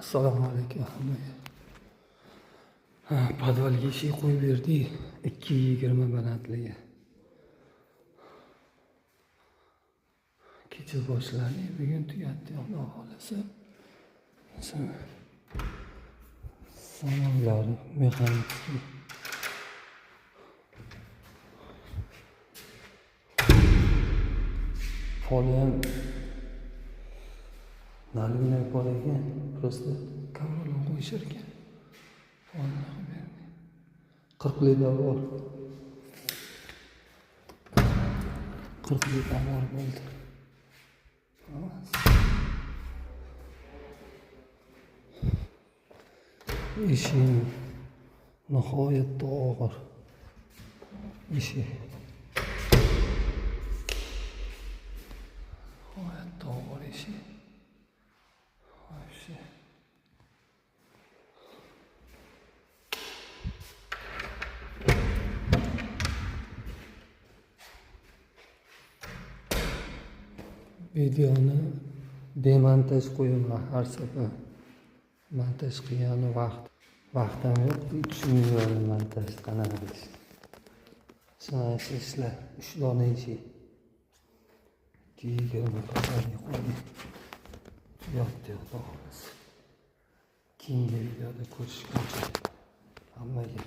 Assalomu alaykum hammaga. Podvalga eshik qo'yib berdik. 2.20 balandligi. Kecha boshladik, bugun tugatdi, Xudo xolasa. Samoylari mexanik. Poli ham naligini pol ekan, просто kamerani qo'yishar ekan. Polni qilib berdi. 40 litr bor. 40 litr bor bo'ldi. İşim nihoyatda og'ir. İşi. Nihoyatda og'ir ishi. Вообще. Videoni demontaj qo'yaman har safar. Montaj qilgani vaqtim yo'q, tushunmayman montaj qanaqa qilish. Sana sizlar 3 dona ishi. 2.20 qadar qo'ydim. Yotdi, Xudo xolasa. Keyingi videoda ko'rishguncha hammaga